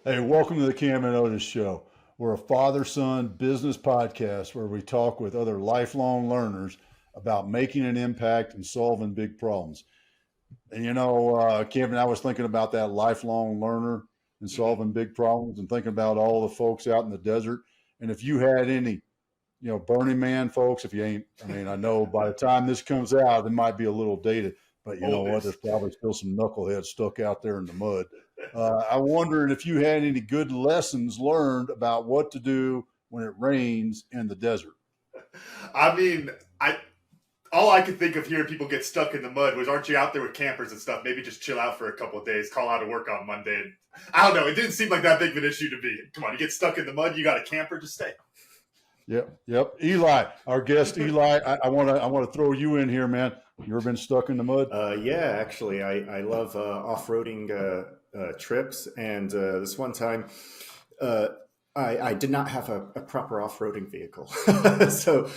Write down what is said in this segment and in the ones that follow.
Hey, welcome to the Cam and Otis Show. We're a father-son business podcast where we talk with other lifelong learners about making an impact and solving big problems. And Cam and I was thinking about that lifelong learner and Hmm. solving big problems and thinking about all the folks out in the desert. And if you had any, Burning Man folks, if you ain't, I know by the time this comes out, it might be a little dated, but you know Old what? news. There's probably still some knuckleheads stuck out there in the mud. I'm wondering if you had any good lessons learned about what to do when it rains in the desert. I mean, I all I could think of hearing people get stuck in the mud was, aren't you out there with campers and stuff? Maybe just chill out for a couple of days, call out of work on Monday. And, I don't know. It didn't seem like that big of an issue to me. Come on, you get stuck in the mud, you got a camper, just stay. Yep, yep. Eli, our guest Eli, I want to throw you in here, man. You ever been stuck in the mud? Yeah, actually, I love off-roading trips, and this one time, uh, I did not have a proper off-roading vehicle, so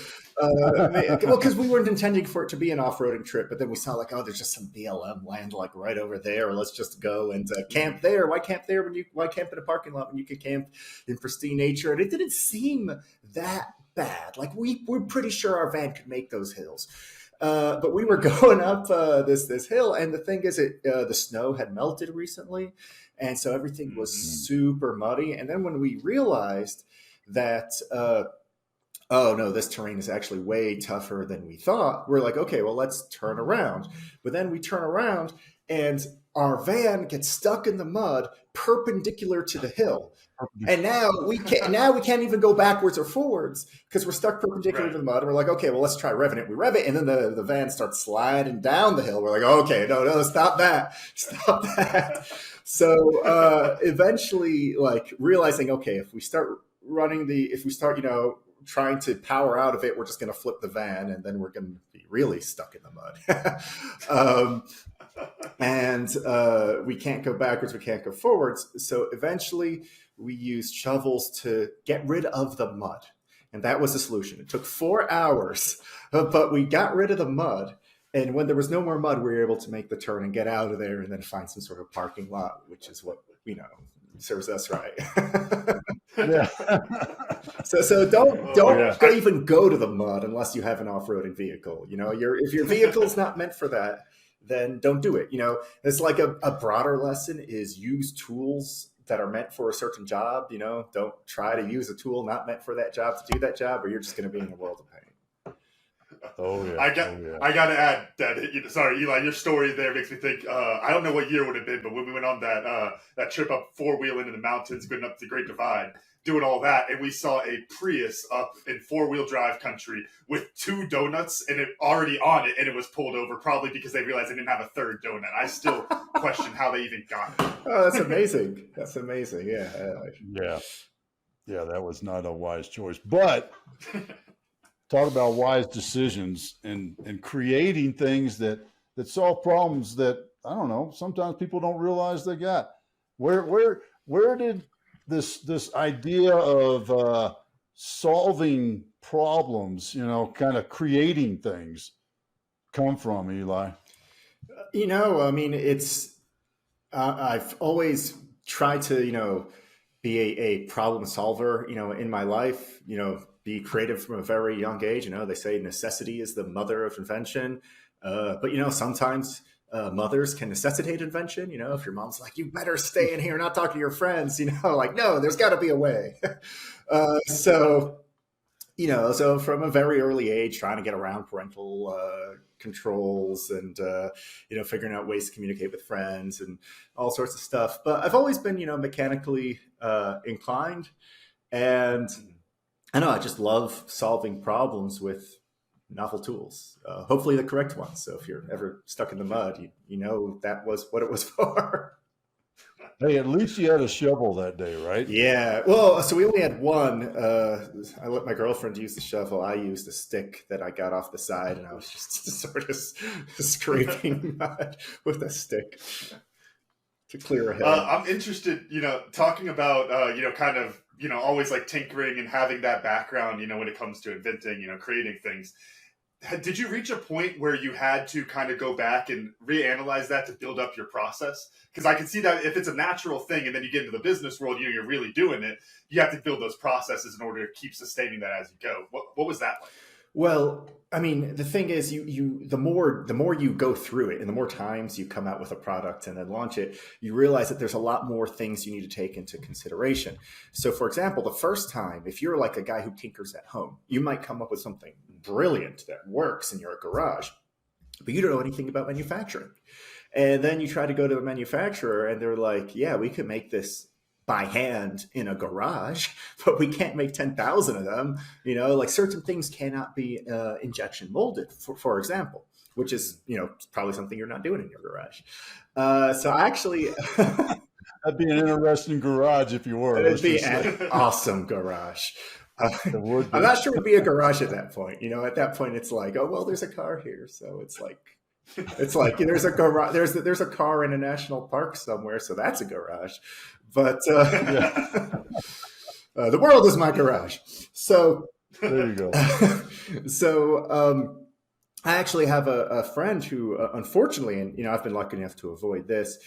well, because we weren't intending for it to be an off-roading trip, but then we saw like, oh, there's just some BLM land like right over there. Let's just go and camp there. Why camp there when you why camp in a parking lot when you could camp in pristine nature? And it didn't seem that bad. Like we're pretty sure our van could make those hills. But we were going up this hill, and the thing is, the snow had melted recently, and so everything was Hmm. Mm. super muddy. And then when we realized that, oh no, this terrain is actually way tougher than we thought, we're like, okay, well, let's turn around. But then we turn around, and our van gets stuck in the mud, perpendicular to the hill. And now we can't even go backwards or forwards because we're stuck perpendicular Right. to the mud. And we're like, okay, well, let's try revving it. We rev it, and then the van starts sliding down the hill. We're like, okay, no, stop that, stop that. So eventually, like realizing, okay, if we start, trying to power out of it, we're just going to flip the van, and then we're going to be really stuck in the mud. And we can't go backwards, we can't go forwards. So eventually, we used shovels to get rid of the mud. And that was the solution. It took 4 hours, but we got rid of the mud. And when there was no more mud, we were able to make the turn and get out of there and then find some sort of parking lot, which is what, serves us right. Yeah. So don't Oh don't yeah. go, even go to the mud unless you have an off-roading vehicle. If your vehicle's not meant for that, then don't do it. It's like a broader lesson is use tools that are meant for a certain job. Don't try to use a tool not meant for that job to do that job, or you're just going to be in a world of pain. Oh yeah. I got Oh yeah. I got to add that. Sorry, Eli, your story there makes me think. I don't know what year it would have been, but when we went on that trip up four wheeling in the mountains, going up the Great Divide, doing all that, and we saw a Prius up in four wheel drive country with two donuts and it already on it, and it was pulled over probably because they realized they didn't have a third donut. I still question how they even got Oh, that's it. amazing. That's amazing. Yeah. Yeah. Yeah. That was not a wise choice. But talk about wise decisions and creating things that solve problems that I don't know. Sometimes people don't realize they got. Where did this idea of solving problems, kind of creating things come from, Eli? I mean, I've always tried to, be a problem solver, in my life, be creative from a very young age. They say necessity is the mother of invention. But, sometimes mothers can necessitate invention. If your mom's like, you better stay in here, not talk to your friends, like, no, there's got to be a way. So, so from a very early age, trying to get around parental controls and figuring out ways to communicate with friends and all sorts of stuff. But I've always been mechanically inclined, and I know I just love solving problems with novel tools, hopefully the correct ones. So if you're ever stuck in the mud, you know that was what it was for. Hey, at least you had a shovel that day, right? Yeah, well, so we only had one. I let my girlfriend use the shovel. I used a stick that I got off the side, and I was just sort of scraping mud with a stick to clear a hill. I'm interested, talking about, kind of, always like tinkering and having that background, when it comes to inventing, creating things. did you reach a point where you had to kind of go back and reanalyze that to build up your process? Because I can see that if it's a natural thing and then you get into the business world, you're really doing it, you have to build those processes in order to keep sustaining that as you go. What was that like? Well, I mean, the thing is, the more you go through it, and the more times you come out with a product and then launch it, you realize that there's a lot more things you need to take into consideration. So, for example, the first time, if you're like a guy who tinkers at home, you might come up with something brilliant that works in your garage, but you don't know anything about manufacturing. And then you try to go to a manufacturer, and they're like, "Yeah, we could make this by hand in a garage, but we can't make 10,000 of them." You know, like certain things cannot be injection molded, for example, which is, you know, probably something you're not doing in your garage. So actually, That'd be an interesting garage if you were. it'd be an awesome garage. It would be. I'm not sure it'd be a garage at that point. You know, at that point, it's like, oh, well, there's a car here. So it's like there's a garage, there's a car in a national park somewhere. So that's a garage. But the world is my garage. So There you go. so I actually have a friend who, unfortunately, and you know, I've been lucky enough to avoid this.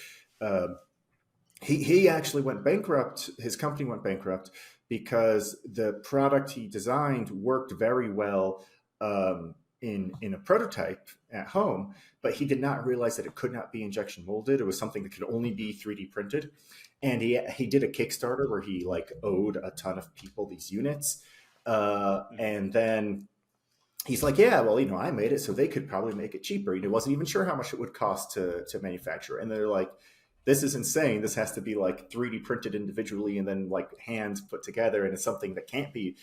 He actually went bankrupt. His company went bankrupt because the product he designed worked very well in a prototype at home, but he did not realize that it could not be injection molded. It was something that could only be 3D printed. And he did a Kickstarter where he like owed a ton of people these units. And then he's like, yeah, well, you know, I made it so they could probably make it cheaper. You know, wasn't even sure how much it would cost to manufacture. And they're like, this is insane. This has to be like 3D printed individually and then like hands put together. And it's something that can't be,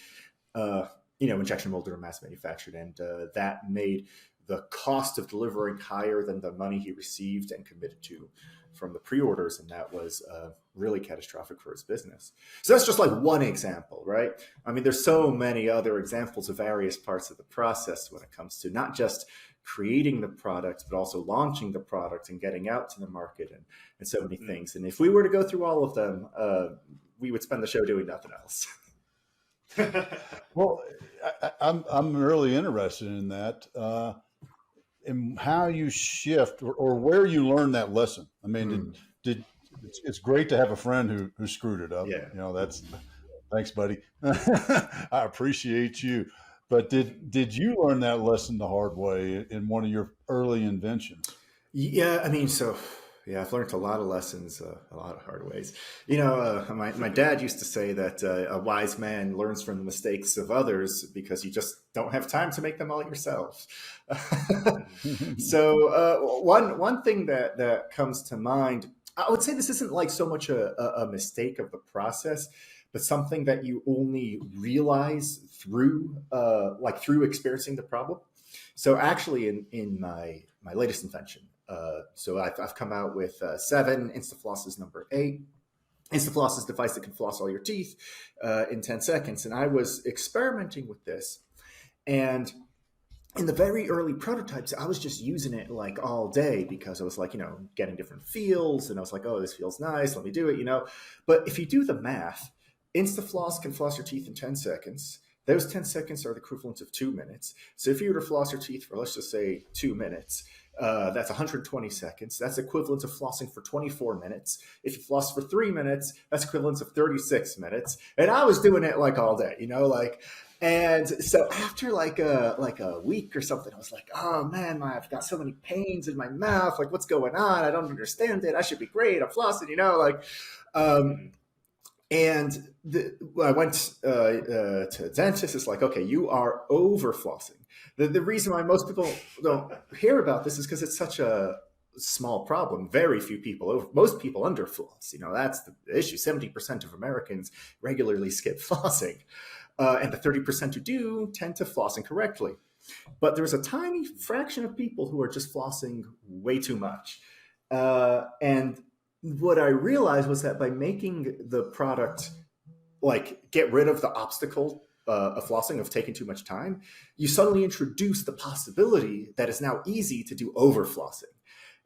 you know, injection molded or mass manufactured. And that made the cost of delivering higher than the money he received and committed to from the pre-orders. And that was really catastrophic for his business. So that's just like one example, right? I mean, there's so many other examples of various parts of the process when it comes to not just creating the product, but also launching the product and getting out to the market and so many things. And if we were to go through all of them, we would spend the show doing nothing else. Well, I'm really interested in that, and how you shift or where you learn that lesson. I mean, it's great to have a friend who screwed it up. Yeah. You know, thanks, buddy. I appreciate you. But did you learn that lesson the hard way in one of your early inventions? Yeah, I mean, yeah, I've learned a lot of lessons, a lot of hard ways. You know, my dad used to say that a wise man learns from the mistakes of others because you just don't have time to make them all yourself. So one thing that comes to mind, I would say this isn't like so much a mistake of the process, but something that you only realize through experiencing the problem. So actually, in my latest invention. So I've come out with 7. Instafloss is number 8. Instafloss is a device that can floss all your teeth in 10 seconds. And I was experimenting with this. And in the very early prototypes, I was just using it like all day because I was like, you know, getting different feels. And I was like, oh, this feels nice. Let me do it, you know. But if you do the math, Instafloss can floss your teeth in 10 seconds. Those 10 seconds are the equivalent of 2 minutes. So if you were to floss your teeth for, let's just say, 2 minutes, that's 120 seconds. That's equivalent to flossing for 24 minutes. If you floss for 3 minutes, that's equivalent of 36 minutes. And I was doing it like all day, you know, like, and so after like a week or something, I was like, oh man, I've got so many pains in my mouth. Like, what's going on? I don't understand it. I should be great. I'm flossing, you know, like, and I went to a dentist. It's like, okay, you are over flossing. The reason why most people don't hear about this is because it's such a small problem. Very few people most people under floss. You know, that's the issue. 70% of Americans regularly skip flossing. And the 30% who do tend to floss incorrectly. But there's a tiny fraction of people who are just flossing way too much. And what I realized was that by making the product, like, get rid of the obstacle of flossing, of taking too much time, you suddenly introduce the possibility that it's now easy to do over flossing.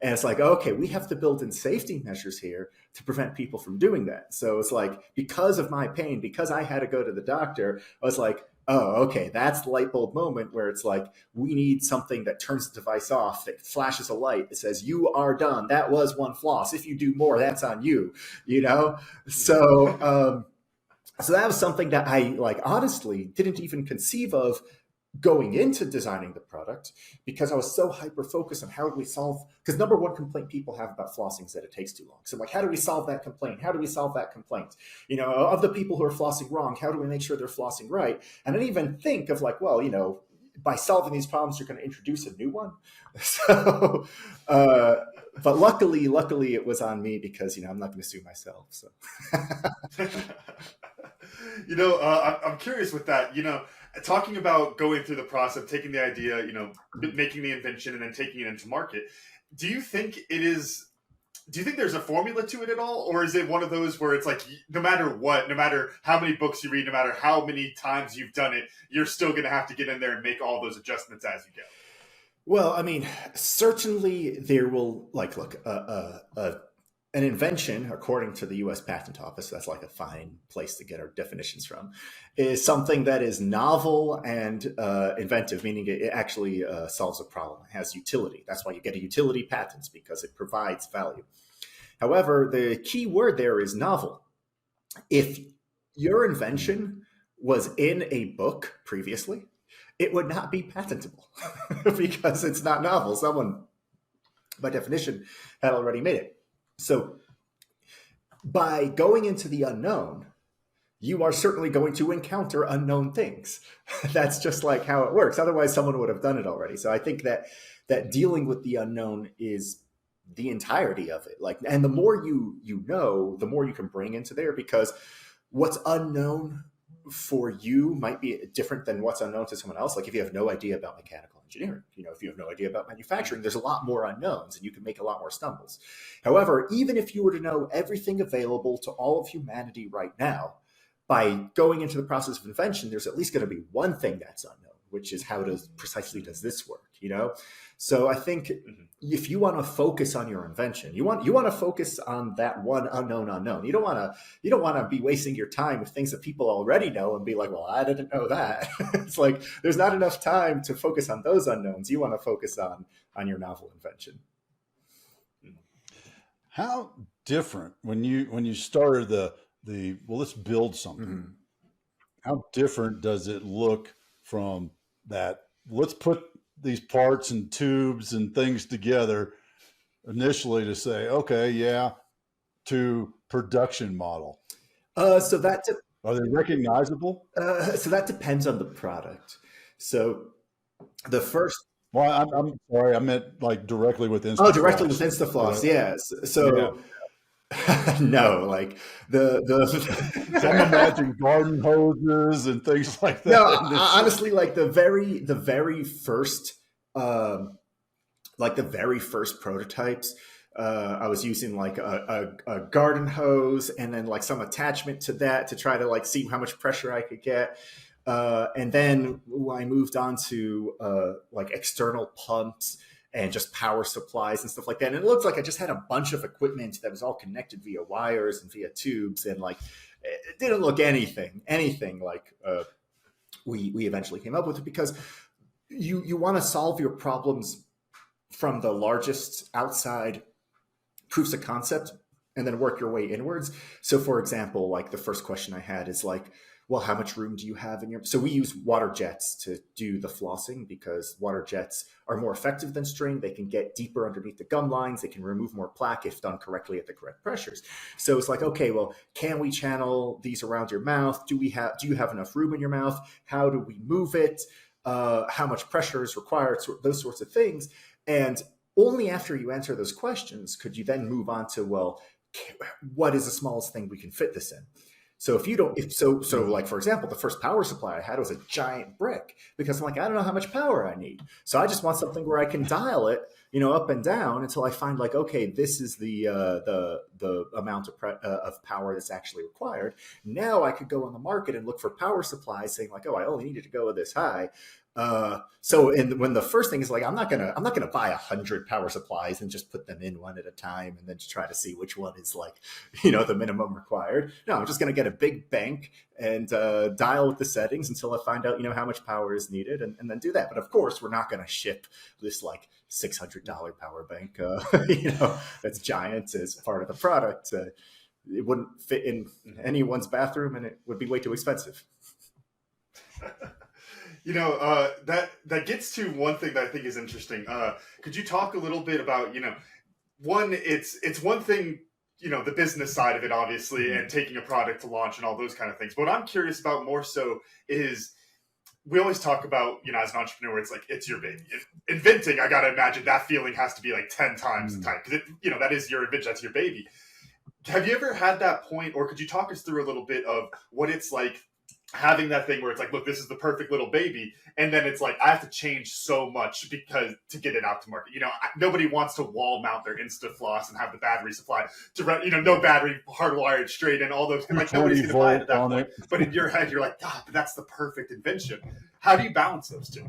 And it's like, okay, we have to build in safety measures here to prevent people from doing that. So it's like, because of my pain, because I had to go to the doctor, I was like, oh, okay, that's the light bulb moment where it's like, we need something that turns the device off, that flashes a light that says, you are done. That was one floss. If you do more, that's on you, you know? So that was something that I like honestly didn't even conceive of going into designing the product, because I was so hyper focused on how do we solve, because number one complaint people have about flossing is that it takes too long. So like, how do we solve that complaint? How do we solve that complaint? You know, of the people who are flossing wrong, how do we make sure they're flossing right? And I didn't even think of like, well, you know, by solving these problems, you're going to introduce a new one. So, but luckily it was on me, because, you know, I'm not going to sue myself. So, you know, I'm curious with that, you know, talking about going through the process of taking the idea, you know, making the invention and then taking it into market. Do you think there's a formula to it at all? Or is it one of those where it's like, no matter what, no matter how many books you read, no matter how many times you've done it, you're still going to have to get in there and make all those adjustments as you go? Well, I mean, certainly there will, like, look, an invention, according to the U.S. Patent Office, that's like a fine place to get our definitions from, is something that is novel and inventive, meaning it actually solves a problem, it has utility. That's why you get a utility patent, because it provides value. However, the key word there is novel. If your invention was in a book previously, it would not be patentable because it's not novel. Someone, by definition, had already made it. So by going into the unknown, you are certainly going to encounter unknown things. That's just like how it works. Otherwise, someone would have done it already. So I think that dealing with the unknown is the entirety of it. Like, and the more you know, the more you can bring into there, because what's unknown for you might be different than what's unknown to someone else. Like if you have no idea about mechanical engineering, you know, if you have no idea about manufacturing, there's a lot more unknowns and you can make a lot more stumbles. However, even if you were to know everything available to all of humanity right now, by going into the process of invention, there's at least going to be one thing that's unknown, which is how precisely does this work, you know? So I think if you want to focus on your invention, you want to focus on that one unknown. You don't want to be wasting your time with things that people already know and be like, well, I didn't know that. It's like there's not enough time to focus on those unknowns. You want to focus on your novel invention. How different when you started the well, let's build something. Mm-hmm. How different does it look from that? Let's put these parts and tubes and things together initially to say, okay, yeah, to production model. So that are they recognizable? So that depends on the product. So the first. Well, I'm sorry, I meant like directly with Instafloss. Oh, directly with Instafloss, yes. So. Yeah. No, like the I'm imagining garden hoses and things like that. No, honestly, like the very first prototypes, I was using like a garden hose and then like some attachment to that to try to like see how much pressure I could get. And then I moved on to like external pumps and just power supplies and stuff like that. And it looked like I just had a bunch of equipment that was all connected via wires and via tubes. And like, it didn't look anything like we eventually came up with it, because you want to solve your problems from the largest outside proofs of concept and then work your way inwards. So for example, like the first question I had is like, well, how much room do you have in your... So we use water jets to do the flossing because water jets are more effective than string. They can get deeper underneath the gum lines. They can remove more plaque if done correctly at the correct pressures. So it's like, okay, well, can we channel these around your mouth? Do you have enough room in your mouth? How do we move it? How much pressure is required? So those sorts of things. And only after you answer those questions could you then move on to, well, what is the smallest thing we can fit this in? So like, for example, the first power supply I had was a giant brick because I'm like, I don't know how much power I need. So I just want something where I can dial it, up and down until I find like, okay, this is the amount of power that's actually required. Now I could go on the market and look for power supplies saying like, oh, I only needed to go this high. When the first thing is like, I'm not gonna buy 100 power supplies and just put them in one at a time and then try to see which one is like, the minimum required. No, I'm just gonna get a big bank and dial with the settings until I find out, how much power is needed, and then do that. But of course, we're not going to ship this like $600 power bank, that's giant as part of the product. It wouldn't fit in anyone's bathroom, and it would be way too expensive. That gets to one thing that I think is interesting. Could you talk a little bit about, it's one thing, the business side of it, obviously, and taking a product to launch and all those kind of things. But what I'm curious about more so is, we always talk about, as an entrepreneur, it's like, it's your baby. Inventing, I got to imagine that feeling has to be like 10 times the time, because that is your invention, that's your baby. Have you ever had that point, or could you talk us through a little bit of what it's like having that thing where it's like, look, this is the perfect little baby, and then it's like, I have to change so much because to get it out to market. Nobody wants to wall mount their InstaFloss and have the battery supply to run, no battery hardwired straight in, all those, like nobody's going to buy it at that point. But in your head, you're like, God, that's the perfect invention. How do you balance those two?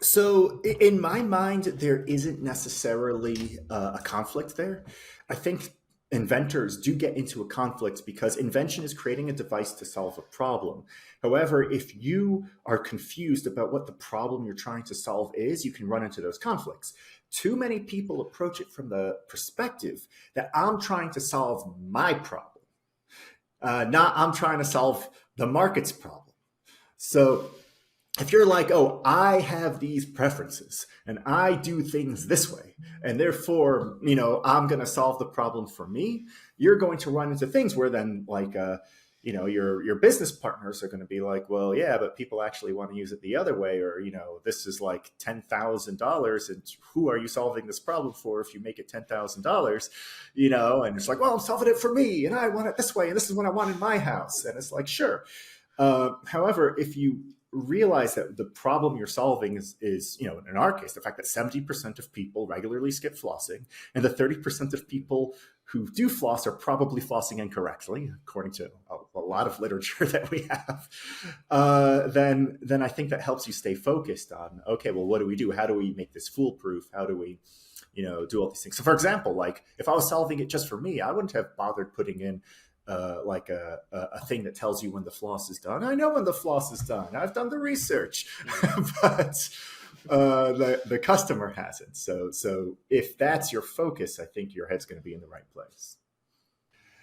So in my mind, there isn't necessarily a conflict there. I think inventors do get into a conflict because invention is creating a device to solve a problem. However, if you are confused about what the problem you're trying to solve is, you can run into those conflicts. Too many people approach it from the perspective that I'm trying to solve my problem, not I'm trying to solve the market's problem. So if you're like, oh, I have these preferences and I do things this way, and therefore, I'm going to solve the problem for me, you're going to run into things where then like, your business partners are going to be like, well, yeah, but people actually want to use it the other way. Or, this is like $10,000 and who are you solving this problem for if you make it $10,000, and it's like, well, I'm solving it for me and I want it this way. And this is what I want in my house. And it's like, sure. However, if you realize that the problem you're solving is, in our case, the fact that 70% of people regularly skip flossing, and the 30% of people who do floss are probably flossing incorrectly, according to a lot of literature that we have, then I think that helps you stay focused on, okay, well, what do we do? How do we make this foolproof? How do we, do all these things? So for example, like if I was solving it just for me, I wouldn't have bothered putting in like a thing that tells you when the floss is done. I know when the floss is done. I've done the research, but the customer hasn't. So if that's your focus, I think your head's going to be in the right place.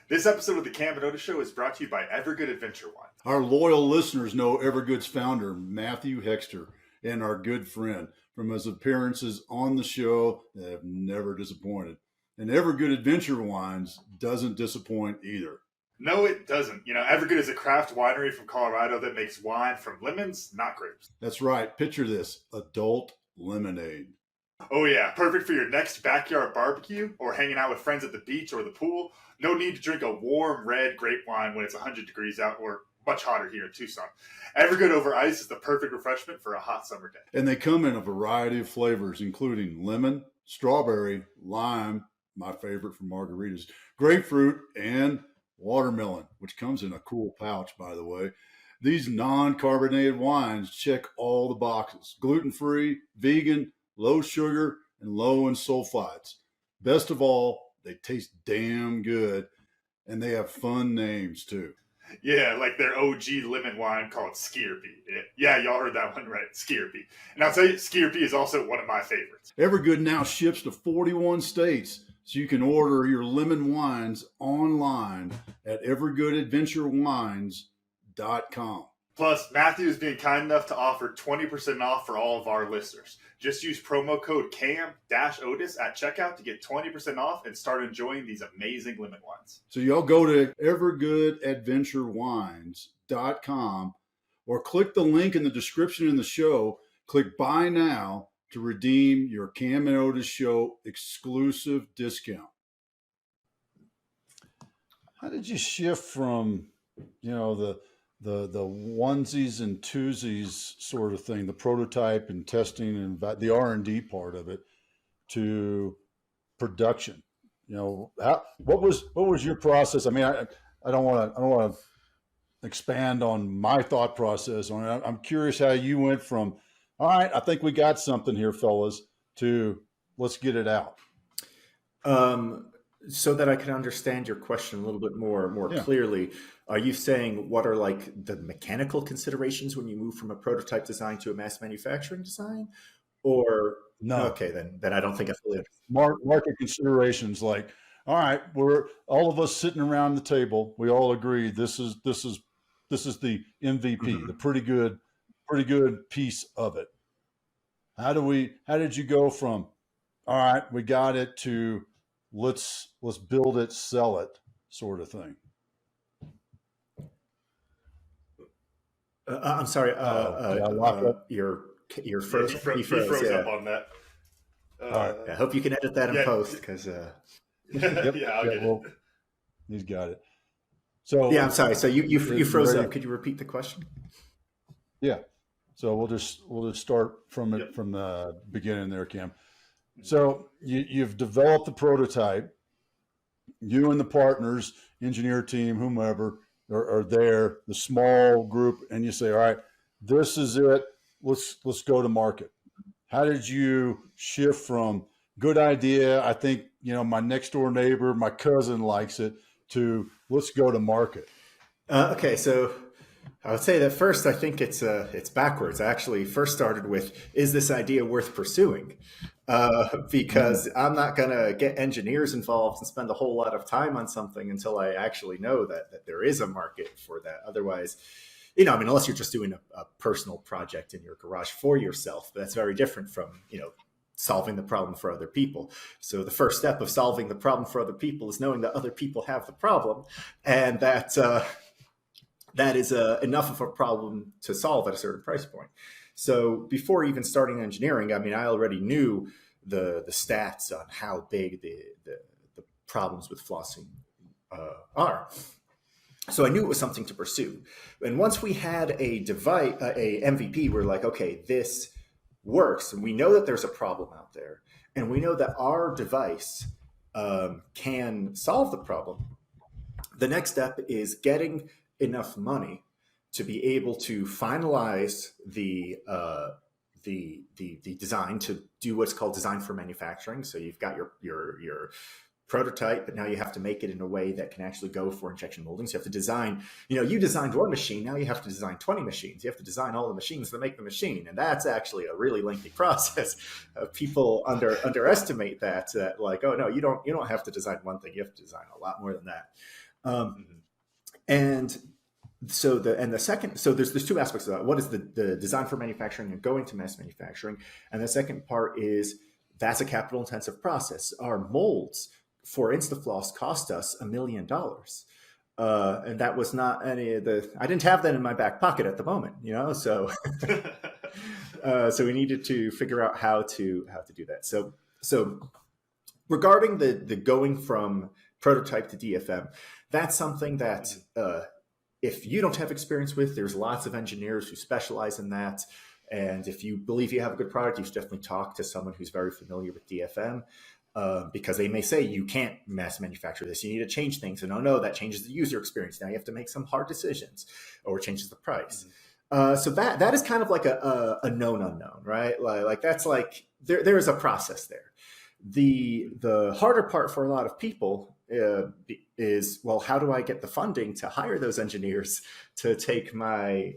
This episode of the Cam and Otis Show is brought to you by Evergood Adventure Wine. Our loyal listeners know Evergood's founder, Matthew Hexter, and our good friend from his appearances on the show that have never disappointed. And Evergood Adventure Wines doesn't disappoint either. No, it doesn't. Evergood is a craft winery from Colorado that makes wine from lemons, not grapes. That's right. Picture this, adult lemonade. Oh yeah, perfect for your next backyard barbecue or hanging out with friends at the beach or the pool. No need to drink a warm red grape wine when it's 100 degrees out or much hotter here in Tucson. Evergood over ice is the perfect refreshment for a hot summer day. And they come in a variety of flavors, including lemon, strawberry, lime, my favorite for margaritas, grapefruit, and watermelon, which comes in a cool pouch, by the way. These non-carbonated wines check all the boxes: gluten-free, vegan, low sugar, and low in sulfites. Best of all, they taste damn good, and they have fun names too. Yeah, like their OG lemon wine called Skierpy. Yeah, y'all heard that one right, Skierpy. And I'll tell you, Skierpy is also one of my favorites. Evergood now ships to 41 states, so you can order your lemon wines online at evergoodadventurewines.com. Plus, Matthew is being kind enough to offer 20% off for all of our listeners. Just use promo code CAM-OTIS at checkout to get 20% off and start enjoying these amazing lemon wines. So y'all go to evergoodadventurewines.com or click the link in the description in the show. Click Buy Now to redeem your Cam and Otis Show exclusive discount. How did you shift from, the onesies and twosies sort of thing, the prototype and testing and the R&D part of it, to production? What was your process? I mean, I don't want to expand on my thought process on it. I'm curious how you went from, all right, I think we got something here, fellas, to let's get it out. so that I can understand your question a little bit more Yeah. clearly, are you saying what are like the mechanical considerations when you move from a prototype design to a mass manufacturing design? Or No. okay, then I don't think I fully understand. Market considerations like, all right, we're all of us sitting around the table. We all agree this is the MVP, the Mhm. pretty good piece of it. How did you go from all right, we got it to let's build it, sell it sort of thing? I'm sorry. Uh-oh. Did I lock up? You're Yeah, frozen. You he froze. froze Yeah. up on that. All right. I hope you can edit that in Yeah, post because. Yep. yeah, I'll Yeah, get it. well, he's got it. So Yeah, I'm sorry. So you you froze ready? up. Could you repeat the question? Yeah. So we'll just start from Yep. it from the beginning there, Kim. So you've developed the prototype. You and the partners, engineer team, whomever, are there, the small group, and you say, all right, this is it. Let's go to market. How did you shift from good idea? I think, my next door neighbor, my cousin likes it, to let's go to market. Okay, so I would say that first, I think it's backwards. I actually first started with, is this idea worth pursuing? Mm, Because I'm not going to get engineers involved and spend a whole lot of time on something until I actually know that there is a market for that. Otherwise, unless you're just doing a personal project in your garage for yourself, but that's very different from, solving the problem for other people. So the first step of solving the problem for other people is knowing that other people have the problem, and that is enough of a problem to solve at a certain price point. So before even starting engineering, I already knew the stats on how big the problems with flossing are. So I knew it was something to pursue. And once we had a device, a MVP, we're like, okay, this works, and we know that there's a problem out there, and we know that our device can solve the problem. The next step is getting enough money to be able to finalize the design to do what's called design for manufacturing. So you've got your prototype, but now you have to make it in a way that can actually go for injection molding. So you have to design, you designed one machine, now you have to design 20 machines. You have to design all the machines that make the machine. And that's actually a really lengthy process. People underestimate that, like, oh no, you don't have to design one thing, you have to design a lot more than that. Um, and the second, so there's two aspects of that. One is the design for manufacturing and going to mass manufacturing. And the second part is that's a capital intensive process. Our molds for InstaFloss cost us $1 million. And that was not any of I didn't have that in my back pocket at the moment, so, so we needed to figure out how to do that. So regarding the going from prototype to DFM, that's something that, if you don't have experience with, there's lots of engineers who specialize in that. And if you believe you have a good product, you should definitely talk to someone who's very familiar with DFM, because they may say you can't mass manufacture this. You need to change things. And oh no, that changes the user experience. Now you have to make some hard decisions, or changes the price. So that is kind of like a known unknown, right? Like that's like there is a process there. The harder part for a lot of people is, well, how do I get the funding to hire those engineers to take my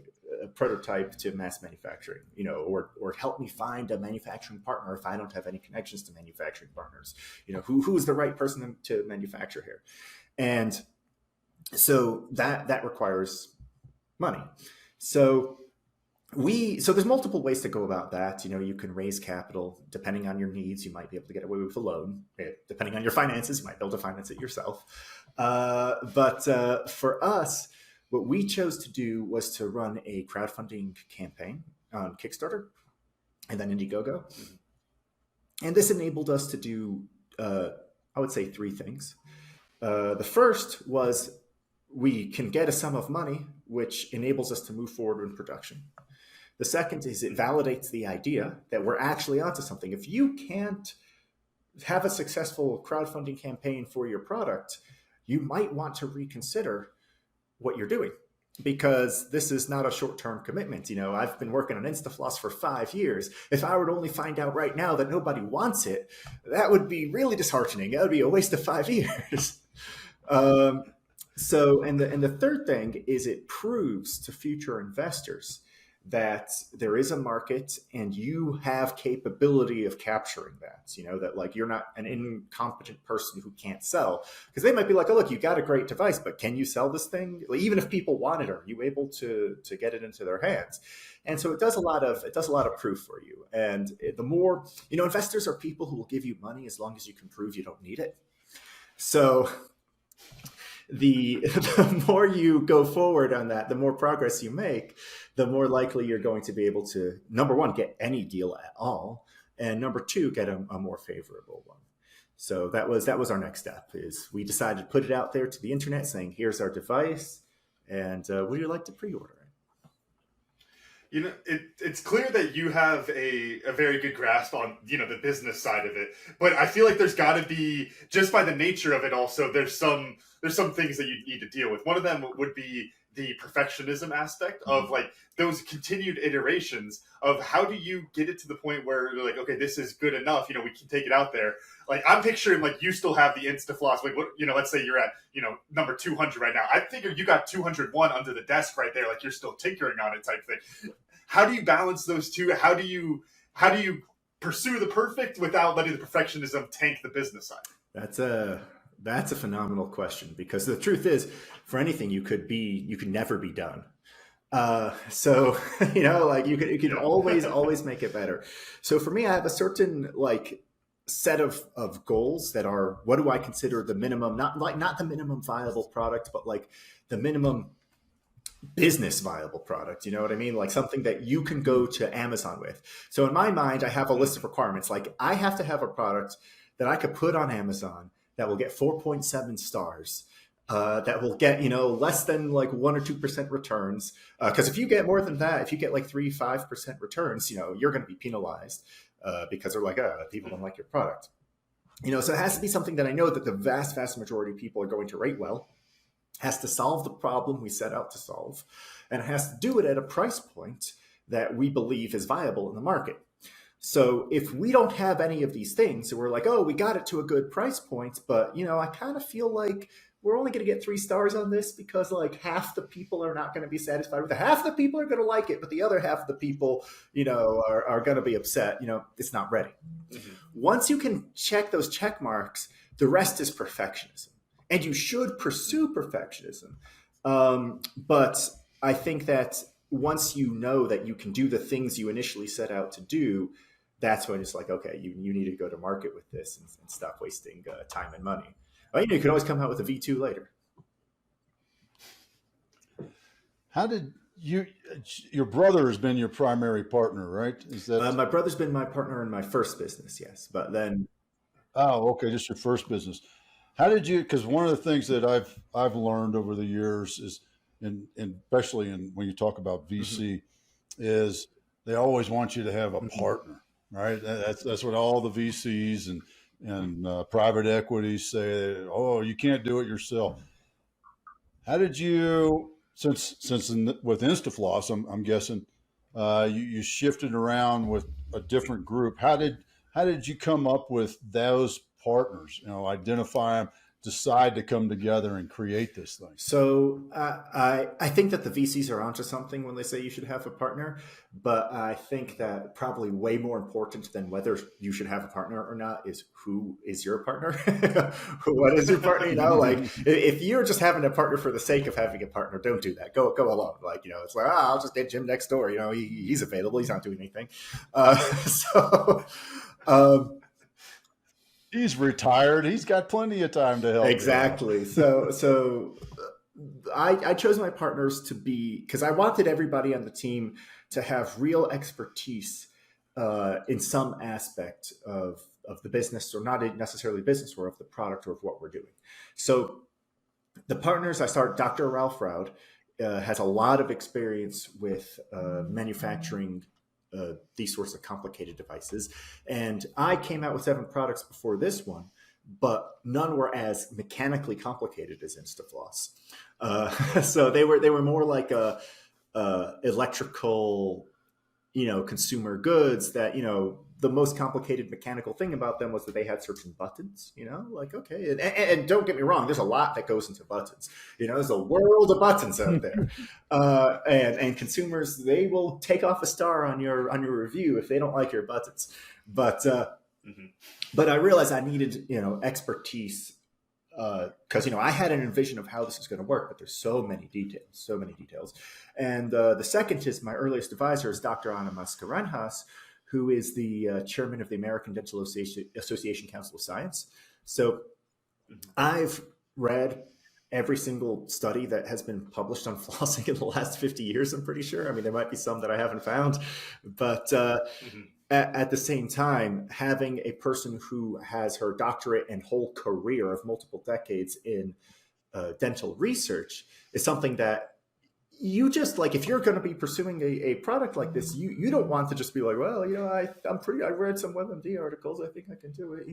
prototype to mass manufacturing, or help me find a manufacturing partner if I don't have any connections to manufacturing partners, who's the right person to manufacture here. And so that requires money. So there's multiple ways to go about that. You can raise capital depending on your needs. You might be able to get away with a loan. Depending on your finances, you might be able to finance it yourself. But for us, what we chose to do was to run a crowdfunding campaign on Kickstarter and then Indiegogo. And this enabled us to do, I would say, three things. The first was we can get a sum of money, which enables us to move forward in production. The second is it validates the idea that we're actually onto something. If you can't have a successful crowdfunding campaign for your product, you might want to reconsider what you're doing. because this is not a short-term commitment. I've been working on Instafloss for 5 years. If I were to only find out right now that nobody wants it, that would be really disheartening. That would be a waste of 5 years. And the third thing is it proves to future investors that there is a market and you have capability of capturing that, that like you're not an incompetent person who can't sell, because they might be like, oh, look, you got a great device, but can you sell this thing? Like, even if people want it, are you able to get it into their hands? And so it does a lot of proof for you. And the more, investors are people who will give you money as long as you can prove you don't need it. So the more you go forward on that, the more progress you make, the more likely you're going to be able to, number one, get any deal at all, and number two, get a more favorable one. So that was our next step. Is we decided to put it out there to the internet, saying, "Here's our device, and would you like to pre-order it?" It's clear that you have a very good grasp on, the business side of it. But I feel like there's got to be, just by the nature of it also, there's some things that you need to deal with. One of them would be the perfectionism aspect of like those continued iterations of how do you get it to the point where you're like, okay, this is good enough, we can take it out there. Like, I'm picturing like you still have the Instafloss, like what, let's say you're at, number 200 right now. I figure you got 201 under the desk right there, like you're still tinkering on it type thing. How do you balance those two? How do you pursue the perfect without letting the perfectionism tank the business side? That's a phenomenal question, because the truth is, for anything you could never be done. So like you could always make it better. So for me, I have a certain like set of goals that are, what do I consider the minimum, not the minimum viable product, but like the minimum business viable product. You know what I mean? Like something that you can go to Amazon with. So in my mind, I have a list of requirements. Like, I have to have a product that I could put on Amazon that will get 4.7 stars, that will get, less than like 1 or 2% returns. Because if you get more than that, if you get like 3-5% returns, you're going to be penalized because they're like, people don't like your product. So it has to be something that I know that the vast, vast majority of people are going to rate well, has to solve the problem we set out to solve, and it has to do it at a price point that we believe is viable in the market. So if we don't have any of these things, so we're like, oh, we got it to a good price point, but I kind of feel like we're only going to get 3 stars on this because like half the people are not going to be satisfied with it. Half the people are going to like it, but the other half of the people, are going to be upset. It's not ready. Mm-hmm. Once you can check those check marks, the rest is perfectionism, and you should pursue perfectionism. But I think that once you know that you can do the things you initially set out to do, that's when it's like, okay, you need to go to market with this and stop wasting time and money. You could always come out with a V2 later. How did your brother has been your primary partner, right? Is that my brother's been my partner in my first business, yes. But then, oh, okay, just your first business. How did you? Because one of the things that I've learned over the years is, and especially when you talk about VC, mm-hmm. is they always want you to have a partner, right? That's what all the VCs and private equities say. Oh, you can't do it yourself. How did you? Since with Instafloss, I'm guessing you shifted around with a different group. How did you come up with those partners? Identify them, decide to come together and create this thing. So I think that the VCs are onto something when they say you should have a partner, but I think that probably way more important than whether you should have a partner or not is who is your partner. What is your partner? Like if you're just having a partner for the sake of having a partner, don't do that. Go alone. Like, it's like, I'll just get Jim next door. He's available. He's not doing anything. He's retired. He's got plenty of time to help. Exactly. So I chose my partners to be, because I wanted everybody on the team to have real expertise in some aspect of the business, or not necessarily business, or of the product, or of what we're doing. So the partners, Dr. Ralph Roud has a lot of experience with manufacturing these sorts of complicated devices. And I came out with 7 products before this one, but none were as mechanically complicated as Instafloss. So they were more like a electrical, consumer goods that, the most complicated mechanical thing about them was that they had certain buttons, like, okay. And don't get me wrong, there's a lot that goes into buttons. There's a world of buttons out there. And consumers, they will take off a star on your review if they don't like your buttons. But I realized I needed, expertise, because I had an envision of how this is going to work, but there's so many details. And the second is my earliest advisor is Dr. Ana Mascarenhas, who is the chairman of the American Dental Association Council of Science. So I've read every single study that has been published on flossing in the last 50 years, I'm pretty sure. I mean, there might be some that I haven't found, but at the same time, having a person who has her doctorate and whole career of multiple decades in dental research is something that you just like. If you're going to be pursuing a product like this, you don't want to just be like, well, I read some WebMD articles, I think I can do it.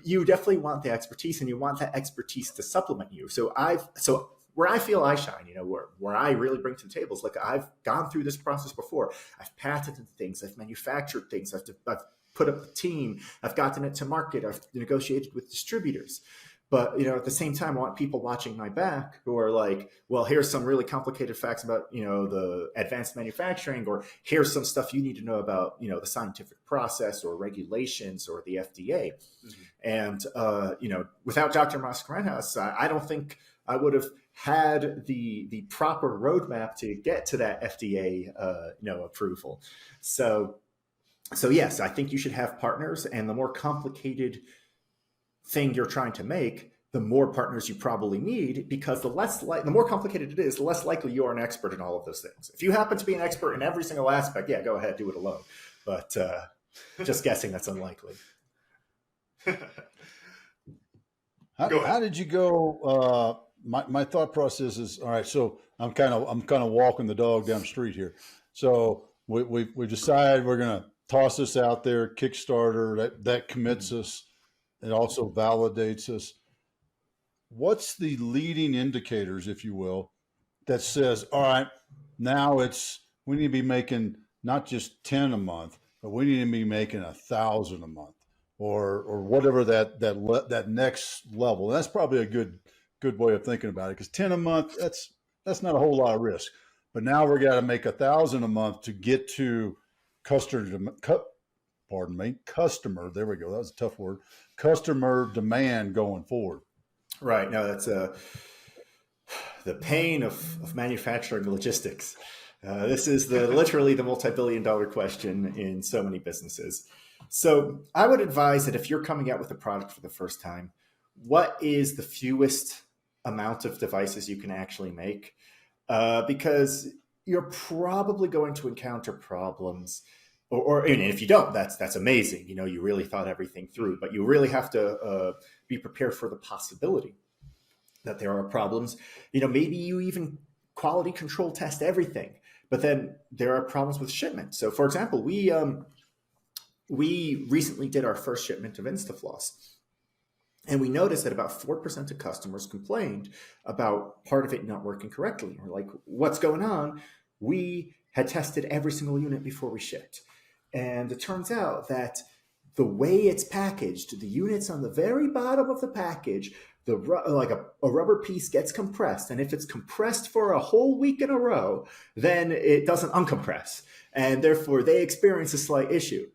You definitely want the expertise, and you want that expertise to supplement you. So where I feel I shine, where I really bring to the table is like, I've gone through this process before. I've patented things, I've manufactured things, I've put up a team, I've gotten it to market, I've negotiated with distributors. But, at the same time, I want people watching my back who are like, well, here's some really complicated facts about, the advanced manufacturing, or here's some stuff you need to know about, the scientific process or regulations or the FDA. And, without Dr. Mascarenhas, I don't think I would have had the proper roadmap to get to that FDA, approval. So yes, I think you should have partners, and the more complicated thing you're trying to make, the more partners you probably need, because the more complicated it is, the less likely you are an expert in all of those things. If you happen to be an expert in every single aspect, yeah, go ahead, do it alone. But just guessing, that's unlikely. How did you go? My thought process is, all right, so I'm kind of walking the dog down the street here. So we decide we're going to toss this out there, Kickstarter, that commits us. It also validates us. What's the leading indicators, if you will, that says, all right, now we need to be making not just 10 a month, but we need to be making 1,000 a month, or whatever that next level. And that's probably a good way of thinking about it, because 10 a month, that's not a whole lot of risk. But now we're got to make 1,000 a month to get to customer. There we go. That was a tough word. Customer demand going forward. Right. No, that's the pain of manufacturing logistics. This is literally the multi-billion-dollar question in so many businesses. So I would advise that if you're coming out with a product for the first time, what is the fewest amount of devices you can actually make? Because you're probably going to encounter problems. And if you don't, that's amazing. You really thought everything through, but you really have to be prepared for the possibility that there are problems. Maybe you even quality control test everything, but then there are problems with shipment. So, for example, we recently did our first shipment of Instafloss, and we noticed that about 4% of customers complained about part of it not working correctly. We're like, what's going on? We had tested every single unit before we shipped. And it turns out that the way it's packaged, the units on the very bottom of the package, like a rubber piece gets compressed. And if it's compressed for a whole week in a row, then it doesn't uncompress. And therefore, they experience a slight issue.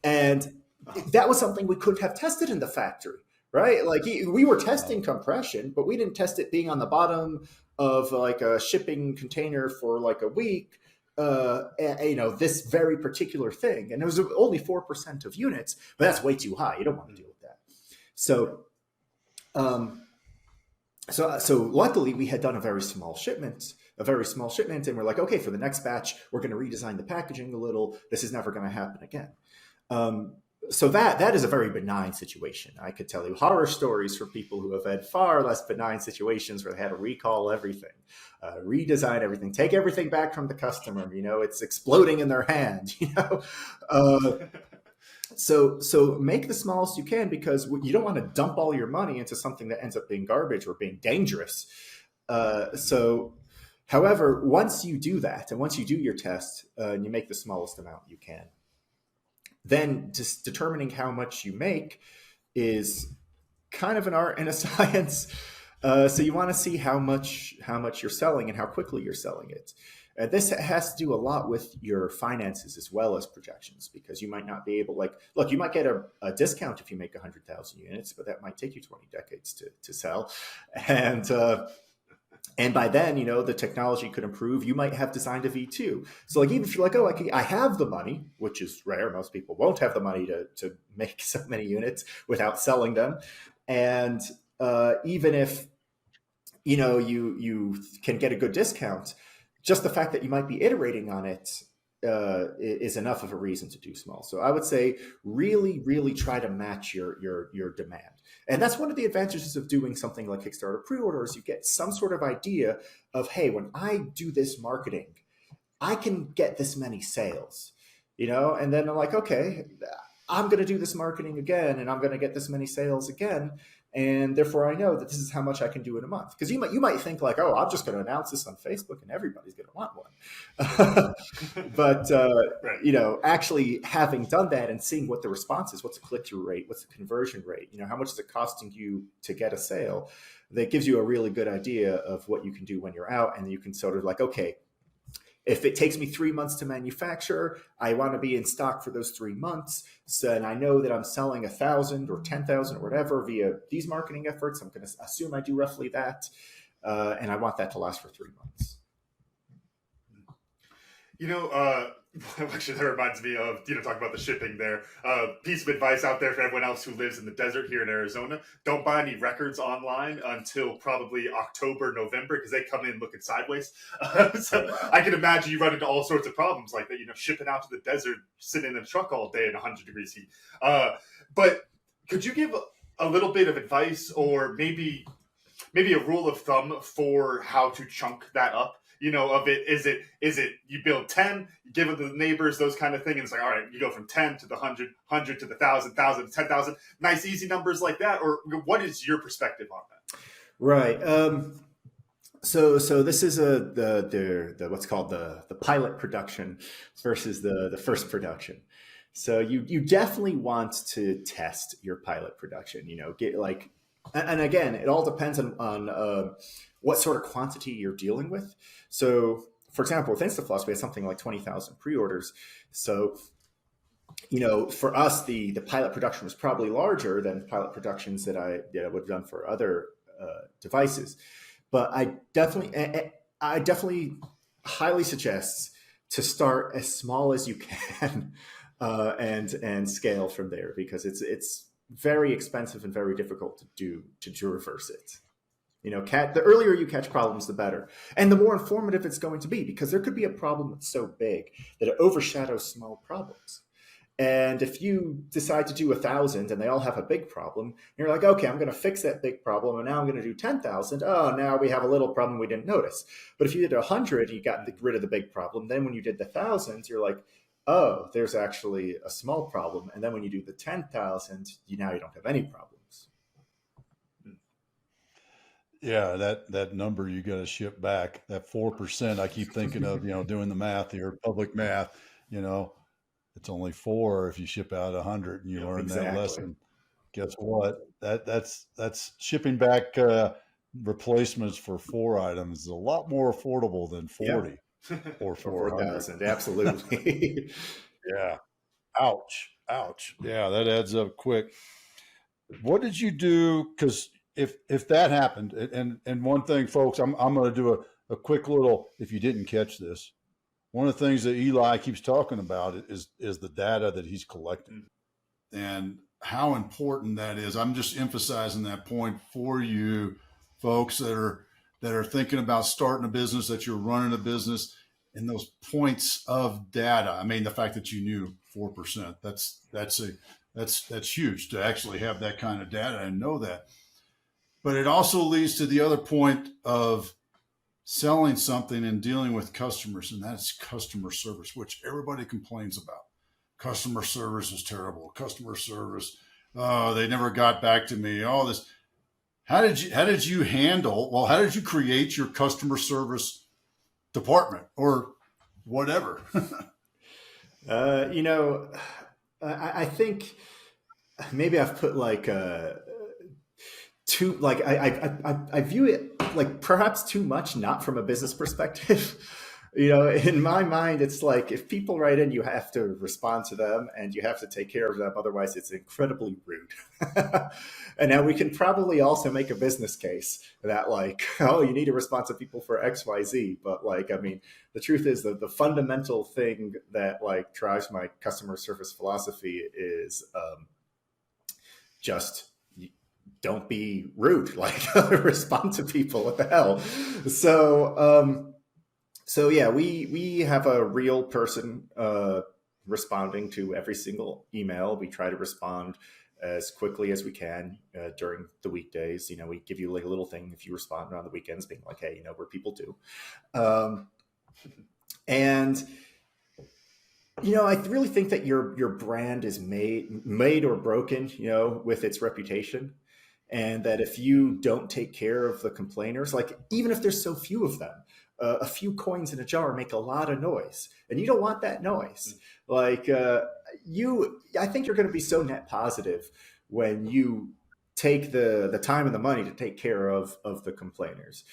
And that was something we couldn't have tested in the factory, right? Like we were testing compression, but we didn't test it being on the bottom of like a shipping container for like a week. This very particular thing. And it was only 4% of units, but that's way too high. You don't want to deal with that. So luckily we had done a very small shipment, and we're like, okay, for the next batch, we're going to redesign the packaging a little. This is never going to happen again. So that is a very benign situation. I could tell you horror stories for people who have had far less benign situations where they had to recall everything, redesign everything, take everything back from the customer. It's exploding in their hand. So make the smallest you can, because you don't want to dump all your money into something that ends up being garbage or being dangerous. So, however, once you do that, and once you do your test, and you make the smallest amount you can, then just determining how much you make is kind of an art and a science. So you want to see how much you're selling and how quickly you're selling it. This has to do a lot with your finances as well as projections, because you might not be able, like, look, you might get a discount if you make 100,000 units, but that might take you 20 decades to sell. And by then, the technology could improve. You might have designed a V2. So like, even if you're like, oh, I have the money, which is rare. Most people won't have the money to make so many units without selling them. And even if, you can get a good discount, just the fact that you might be iterating on it is enough of a reason to do small. So I would say really, really try to match your demand. And that's one of the advantages of doing something like Kickstarter pre-orders. You get some sort of idea of, hey, when I do this marketing, I can get this many sales, and then I'm like, okay, I'm going to do this marketing again, and I'm going to get this many sales again. And therefore I know that this is how much I can do in a month. Because you might think like, oh, I'm just going to announce this on Facebook and everybody's going to want one. But, Right. actually having done that and seeing what the response is, what's the click-through rate, what's the conversion rate, how much is it costing you to get a sale, that gives you a really good idea of what you can do when you're out. And you can sort of like, okay, if it takes me 3 months to manufacture, I want to be in stock for those 3 months. So, and I know that I'm selling 1,000 or 10,000 or whatever via these marketing efforts. I'm going to assume I do roughly that. And I want that to last for 3 months. Actually, that reminds me of, talking about the shipping there. Piece of advice out there for everyone else who lives in the desert here in Arizona: don't buy any records online until probably October, November, because they come in looking sideways. So I can imagine you run into all sorts of problems like that, shipping out to the desert, sitting in a truck all day in 100 degrees heat. But could you give a little bit of advice, or maybe a rule of thumb for how to chunk that up? Of it, is it you build 10, you give it to the neighbors, those kind of things, and it's like, all right, you go from 10 to the 100, 100 to the 1,000, 1,000 to 10,000, nice easy numbers like that? Or what is your perspective on that? Right. So this is the what's called the pilot production versus the first production. So you definitely want to test your pilot production. Get like, and again, it all depends on what sort of quantity you're dealing with. So, for example, with InstaFloss, we had something like 20,000 pre-orders. So, for us, the pilot production was probably larger than pilot productions that I would have done for other devices. But I definitely highly suggest to start as small as you can and scale from there, because it's very expensive and very difficult to do to reverse it. The earlier you catch problems, the better. And the more informative it's going to be, because there could be a problem that's so big that it overshadows small problems. And if you decide to do 1,000 and they all have a big problem, you're like, okay, I'm going to fix that big problem, and now I'm going to do 10,000. Oh, now we have a little problem we didn't notice. But if you did 100, you got rid of the big problem. Then when you did the 1,000, you're like, oh, there's actually a small problem. And then when you do the 10,000, now you don't have any problems. Yeah, that number you got to ship back, that 4%. I keep thinking of, doing the math here, public math. It's only 4 if you ship out 100 and you learn that lesson. Guess what? That's shipping back replacements for 4 items is a lot more affordable than 40 or 4,000. Absolutely. Yeah. Ouch. Yeah, that adds up quick. What did you do? Because if that happened, and one thing, folks, I'm going to do a quick little, if you didn't catch this, one of the things that Eli keeps talking about is the data that he's collecting and how important that is. I'm just emphasizing that point for you folks that are thinking about starting a business, that you're running a business, and those points of data. I mean, the fact that you knew 4%, that's huge to actually have that kind of data and know that. But it also leads to the other point of selling something and dealing with customers, and that's customer service, which everybody complains about. customer service is terrible. Customer service, oh, they never got back to me. All this. How did you handle? Well, how did you create your customer service department or whatever? You know, I think maybe I've put like too like I view it like perhaps too much, not from a business perspective. You know, in my mind, it's like if people write in, you have to respond to them and you have to take care of them. Otherwise, it's incredibly rude. And now we can probably also make a business case that like, oh, you need to respond to people for X, Y, Z. But like, I mean, the truth is that the fundamental thing that like drives my customer service philosophy is just don't be rude, like respond to people. What the hell? So yeah, we have a real person responding to every single email. We try to respond as quickly as we can during the weekdays. You know, we give you like a little thing if you respond on the weekends, being like, hey, you know, we're people too. And you know, I really think that your brand is made or broken, you know, with its reputation. And that if you don't take care of the complainers, like even if there's so few of them, a few coins in a jar make a lot of noise, and you don't want that noise. Like I think you're going to be so net positive when you take the time and the money to take care of the complainers,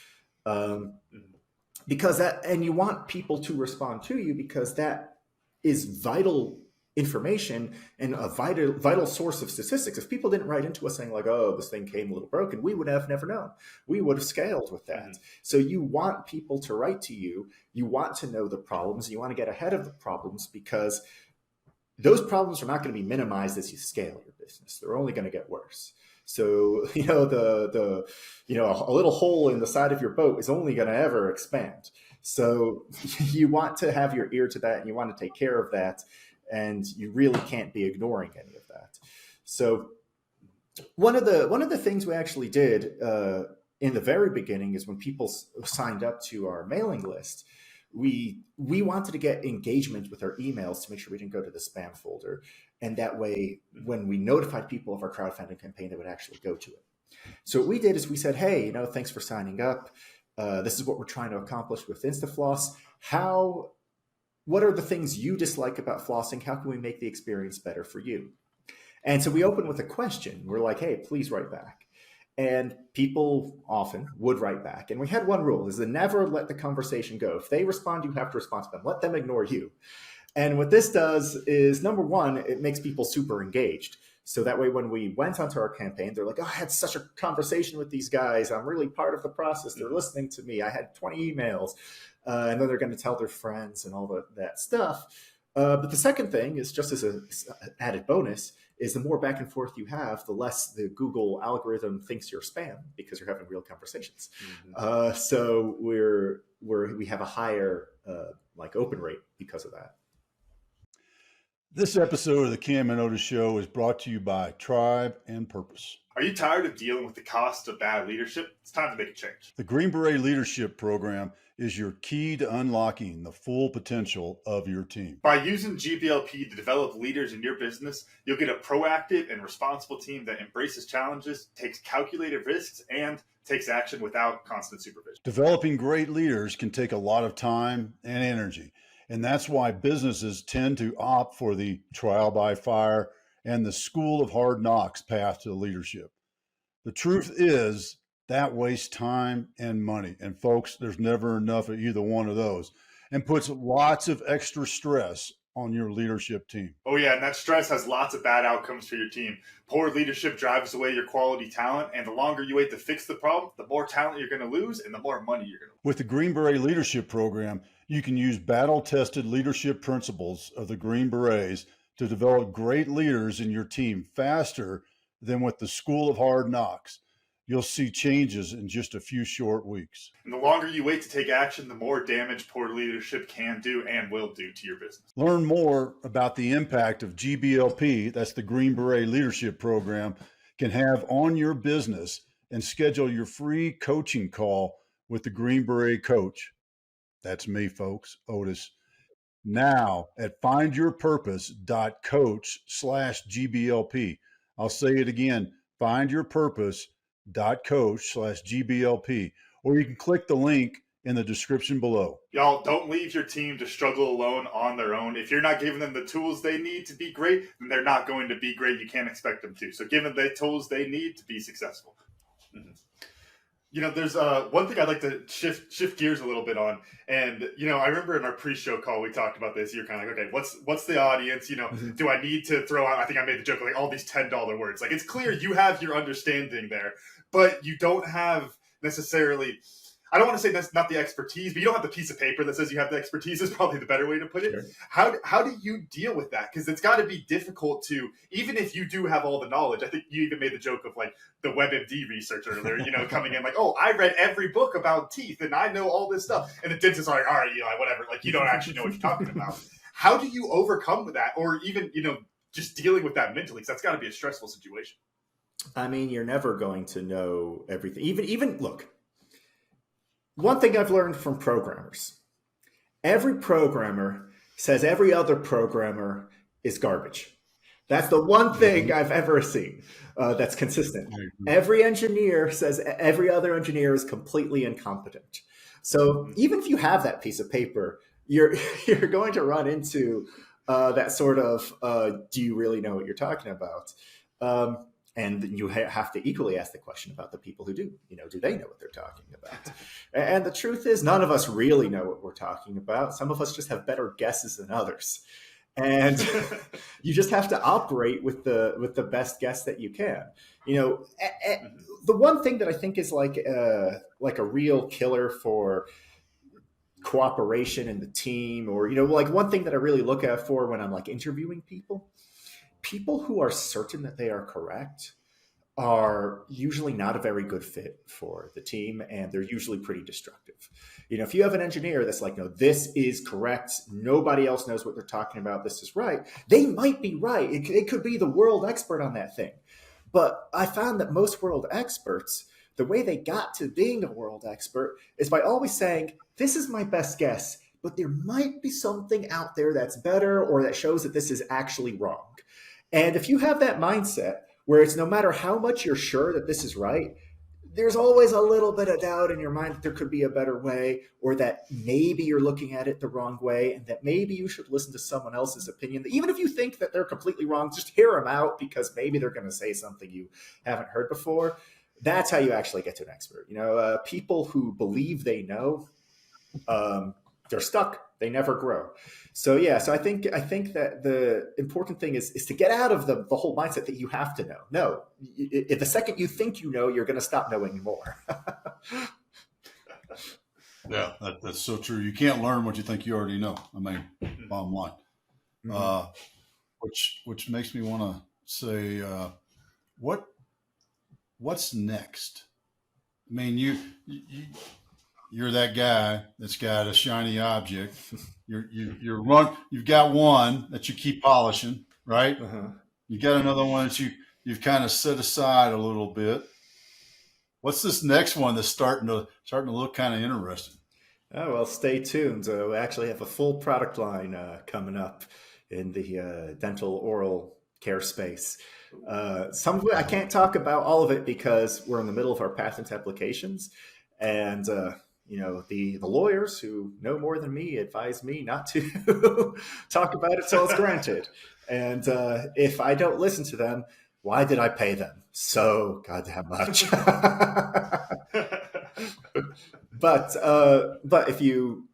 because that, and you want people to respond to you because that is vital information and a vital source of statistics. If people didn't write into us saying like, oh, this thing came a little broken, we would have never known. We would have scaled with that. So you want people to write to you. You want to know the problems. You want to get ahead of the problems because those problems are not going to be minimized as you scale your business. They're only going to get worse. So, you know, the a little hole in the side of your boat is only going to ever expand. So you want to have your ear to that and you want to take care of that. And you really can't be ignoring any of that. So one of the things we actually did in the very beginning is when people signed up to our mailing list, we wanted to get engagement with our emails to make sure we didn't go to the spam folder. And that way, when we notified people of our crowdfunding campaign, they would actually go to it. So what we did is we said, hey, you know, thanks for signing up. This is what we're trying to accomplish with InstaFloss. What are the things you dislike about flossing? How can we make the experience better for you? And so we open with a question. We're like, hey, please write back. And people often would write back. And we had one rule is to never let the conversation go. If they respond, you have to respond to them. Let them ignore you. And what this does is, number one, it makes people super engaged. So that way, when we went onto our campaign, they're like, oh, I had such a conversation with these guys. I'm really part of the process. They're listening to me. I had 20 emails. And then they're going to tell their friends and all that stuff. But the second thing is, just as an added bonus, is the more back and forth you have, the less the Google algorithm thinks you're spam because you're having real conversations. So we have a higher like open rate because of that. This episode of the Cam and Otis Show is brought to you by Tribe and Purpose. Are you tired of dealing with the cost of bad leadership? It's time to make a change. The Green Beret Leadership Program is your key to unlocking the full potential of your team. By using GBLP to develop leaders in your business, you'll get a proactive and responsible team that embraces challenges, takes calculated risks, and takes action without constant supervision. Developing great leaders can take a lot of time and energy, and that's why businesses tend to opt for the trial by fire and the school of hard knocks path to leadership. The truth is that wastes time and money. And folks, there's never enough of either one of those, and puts lots of extra stress on your leadership team. Oh yeah, and that stress has lots of bad outcomes for your team. Poor leadership drives away your quality talent, and the longer you wait to fix the problem, the more talent you're going to lose and the more money you're going to lose. With the Green Beret Leadership Program, you can use battle-tested leadership principles of the Green Berets to develop great leaders in your team faster than with the School of Hard Knocks. You'll see changes in just a few short weeks. And the longer you wait to take action, the more damage poor leadership can do and will do to your business. Learn more about the impact of GBLP, that's the Green Beret Leadership Program, can have on your business, and schedule your free coaching call with the Green Beret coach. That's me, folks, Otis. now at findyourpurpose.coach/GBLP. I'll say it again, findyourpurpose.coach/GBLP, or you can click the link in the description below. Y'all, don't leave your team to struggle alone on their own. If you're not giving them the tools they need to be great, then they're not going to be great. You can't expect them to. So give them the tools they need to be successful. Mm-hmm. There's one thing I'd like to shift gears a little bit on. And, I remember in our pre-show call, we talked about this. You're kind of like, okay, what's the audience? Do I need to throw out, I think I made the joke, like all these $10 words. Like, it's clear you have your understanding there, but you don't have necessarily, I don't want to say that's not the expertise, but you don't have the piece of paper that says you have the expertise is probably the better way to put it. Sure. How do you deal with that? Because it's got to be difficult to, even if you do have all the knowledge, I think you even made the joke of like the WebMD research earlier, coming in like, oh, I read every book about teeth and I know all this stuff. And the dentist is like, all right, Eli, whatever. Like, you don't actually know what you're talking about. How do you overcome that? Or even, just dealing with that mentally? Because that's got to be a stressful situation. I mean, you're never going to know everything. Even look, one thing I've learned from programmers, every programmer says every other programmer is garbage. That's the one thing I've ever seen that's consistent. Every engineer says every other engineer is completely incompetent. So even if you have that piece of paper, you're going to run into that sort of, do you really know what you're talking about? And you have to equally ask the question about the people who do. Do they know what they're talking about? And the truth is, none of us really know what we're talking about. Some of us just have better guesses than others. And you just have to operate with the best guess that you can. The one thing that I think is like a real killer for cooperation in the team, or like one thing that I really look at for when I'm like interviewing people who are certain that they are correct are usually not a very good fit for the team, and they're usually pretty destructive. If you have an engineer that's like, no, this is correct, nobody else knows what they're talking about, this is right, they might be right. It could be the world expert on that thing. But I found that most world experts, the way they got to being a world expert is by always saying, this is my best guess, but there might be something out there that's better or that shows that this is actually wrong. And if you have that mindset where it's no matter how much you're sure that this is right, there's always a little bit of doubt in your mind that there could be a better way, or that maybe you're looking at it the wrong way, and that maybe you should listen to someone else's opinion. Even if you think that they're completely wrong, just hear them out because maybe they're going to say something you haven't heard before. That's how you actually get to an expert. People who believe they know, they're stuck. They never grow. So I think that the important thing is to get out of the whole mindset that you have to know. No, if the second you think you know, you're going to stop knowing more. Yeah, that's so true. You can't learn what you think you already know. I mean, bottom line. Mm-hmm. Which makes me want to say, what's next? I mean, you're that guy that's got a shiny object. You've got one that you keep polishing, right? Uh-huh. You got another one that you've kind of set aside a little bit. What's this next one that's starting to look kind of interesting? Oh, well, stay tuned. We actually have a full product line coming up in the dental oral care space. Some of it I can't talk about all of it because we're in the middle of our patent applications, and the lawyers who know more than me advise me not to talk about it till it's granted. And if I don't listen to them, why did I pay them so goddamn much? But if you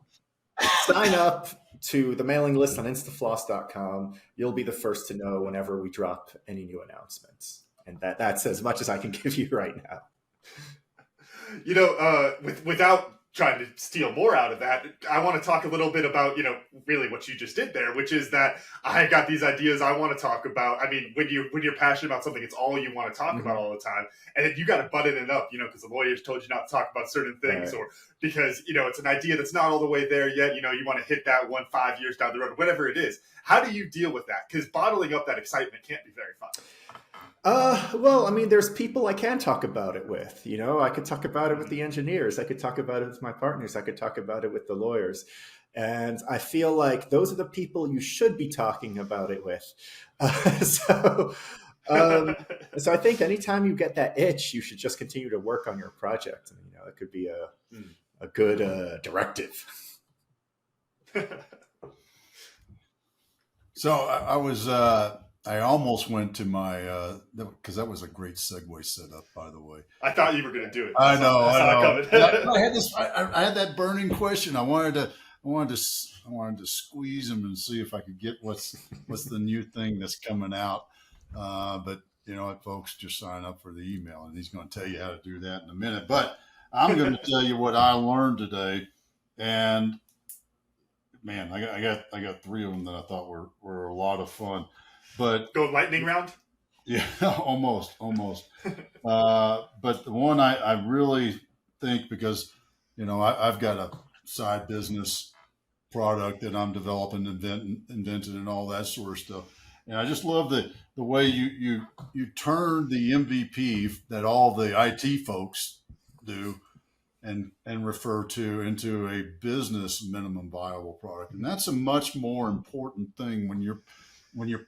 sign up to the mailing list on instafloss.com, you'll be the first to know whenever we drop any new announcements. And that's as much as I can give you right now. Without trying to steal more out of that, I want to talk a little bit about, really what you just did there, which is that I got these ideas I want to talk about. I mean, when you're passionate about something, it's all you want to talk about all the time. And then you got to button it up, because the lawyers told you not to talk about certain things, right, or because, it's an idea that's not all the way there yet. You want to hit that 5 years down the road, whatever it is. How do you deal with that? Because bottling up that excitement can't be very fun. Well, I mean, there's people I can talk about it with. I could talk about it with the engineers. I could talk about it with my partners. I could talk about it with the lawyers. And I feel like those are the people you should be talking about it with. So, um, so I think anytime you get that itch, you should just continue to work on your project. And, it could be a good directive. So I was, I almost went to my, because that was a great segue setup, by the way. I thought you were going to do it. I know. I I had this. I had that burning question. I wanted to squeeze them and see if I could get what's the new thing that's coming out. But you know what, folks, just sign up for the email, and he's going to tell you how to do that in a minute. But I'm going to tell you what I learned today, and man, I got 3 of them that I thought were a lot of fun. But go lightning round. Yeah, almost. But the one I really think, because I've got a side business product that I'm developing, invented, and all that sort of stuff. And I just love the way you turn the MVP that all the IT folks do and refer to into a business minimum viable product. And that's a much more important thing when you're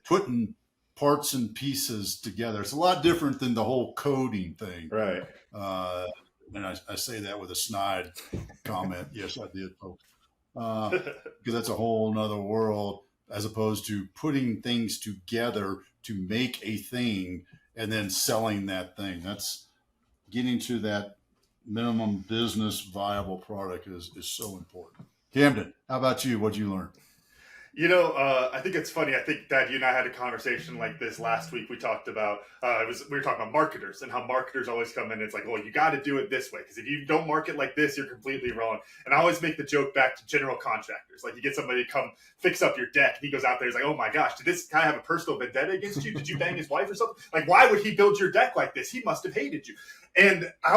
putting parts and pieces together. It's a lot different than the whole coding thing. Right. And I say that with a snide comment. Yes, I did, folks. Because that's a whole nother world, as opposed to putting things together to make a thing and then selling that thing. That's getting to that minimum business viable product is so important. Camden, how about you? What'd you learn? I think it's funny. I think, Dad, you and I had a conversation like this last week. We talked about we were talking about marketers and how marketers always come in and it's like, well, you got to do it this way, because if you don't market like this, you're completely wrong. And I always make the joke back to general contractors. Like, you get somebody to come fix up your deck, and he goes out there, he's like, oh my gosh, did this guy have a personal vendetta against you? Did you bang his wife or something? Like, why would he build your deck like this? He must have hated you. And I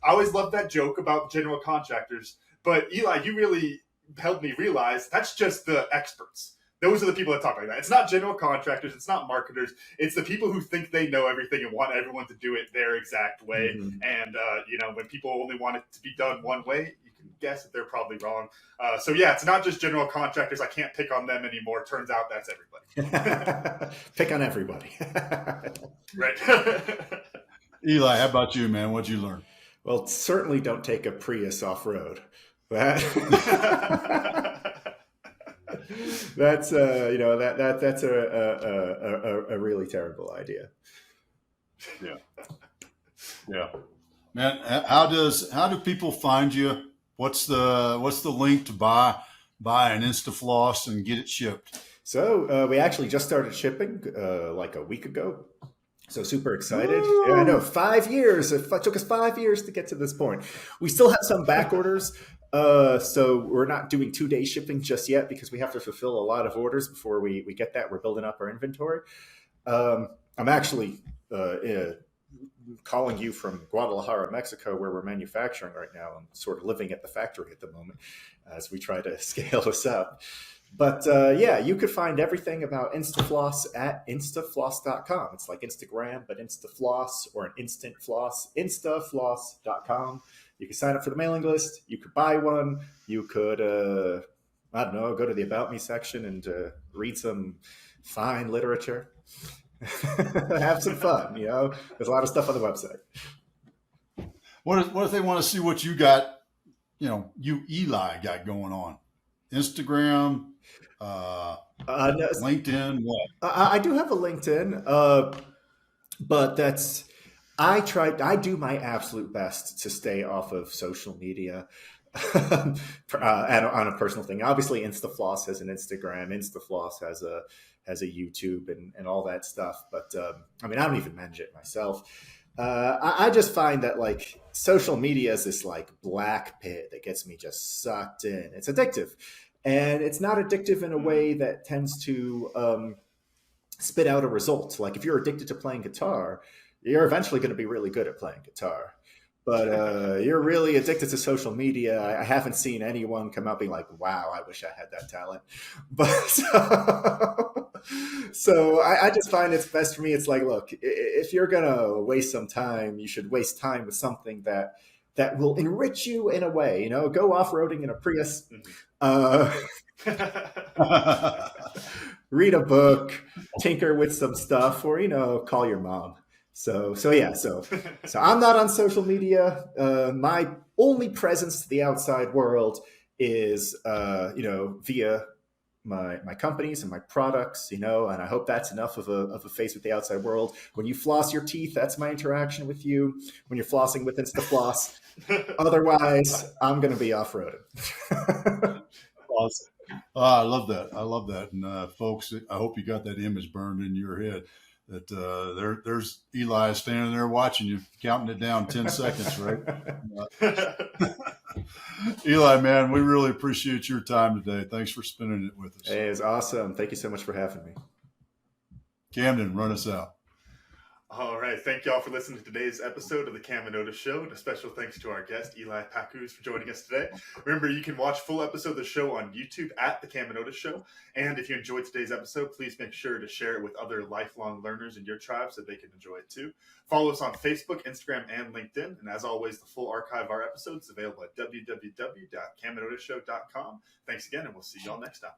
always loved that joke about general contractors. But Eli, you really helped me realize that's just the experts. Those are the people that talk like that. It's not general contractors. It's not marketers. It's the people who think they know everything and want everyone to do it their exact way. Mm-hmm. And, when people only want it to be done one way, you can guess that they're probably wrong. It's not just general contractors. I can't pick on them anymore. Turns out that's everybody. Pick on everybody. Right. Eli, how about you, man? What'd you learn? Well, certainly don't take a Prius off-road. That's that's a really terrible idea. Yeah, man. How do people find you? What's the link to buy an Instafloss and get it shipped? So we actually just started shipping like a week ago. So super excited. Yeah, I know, 5 years. It took us 5 years to get to this point. We still have some back orders. So we're not doing 2-day shipping just yet because we have to fulfill a lot of orders before we get that. We're building up our inventory. I'm actually calling you from Guadalajara, Mexico, where we're manufacturing right now. I'm sort of living at the factory at the moment as we try to scale this up. But you could find everything about Instafloss at instafloss.com. It's like Instagram, but Instafloss, or an instant floss, instafloss.com. You can sign up for the mailing list. You could buy one. You could, go to the About Me section and read some fine literature. Have some fun, There's a lot of stuff on the website. What if they want to see what you got, you Eli got going on? Instagram, no, LinkedIn, what? I do have a LinkedIn, but I do my absolute best to stay off of social media on a personal thing. Obviously, Instafloss has an Instagram. Instafloss has a YouTube and all that stuff. But I don't even manage it myself. I just find that like social media is this like black pit that gets me just sucked in. It's addictive, and it's not addictive in a way that tends to spit out a result. Like if you're addicted to playing guitar, you're eventually going to be really good at playing guitar. But you're really addicted to social media. I haven't seen anyone come out being like, wow, I wish I had that talent. But so I just find it's best for me. It's like, look, if you're going to waste some time, you should waste time with something that that will enrich you in a way. You know, go off roading in a Prius. Read a book, tinker with some stuff, or call your mom. So I'm not on social media. My only presence to the outside world is via my companies and my products, and I hope that's enough of a face with the outside world. When you floss your teeth, that's my interaction with you. When you're flossing with InstaFloss, otherwise I'm going to be off-roading. Awesome. I love that. And folks, I hope you got that image burned in your head that there's Eli standing there watching you, counting it down 10 seconds, right? Eli, man, we really appreciate your time today. Thanks for spending it with us. Hey, it's awesome. Thank you so much for having me. Camden, run us out. All right. Thank you all for listening to today's episode of the Cam and Oda Show. And a special thanks to our guest, Eli Packouz, for joining us today. Remember, you can watch full episode of the show on YouTube at the Cam and Oda Show. And if you enjoyed today's episode, please make sure to share it with other lifelong learners in your tribe so they can enjoy it too. Follow us on Facebook, Instagram, and LinkedIn. And as always, the full archive of our episodes is available at www.camandodashow.com. Thanks again, and we'll see you all next time.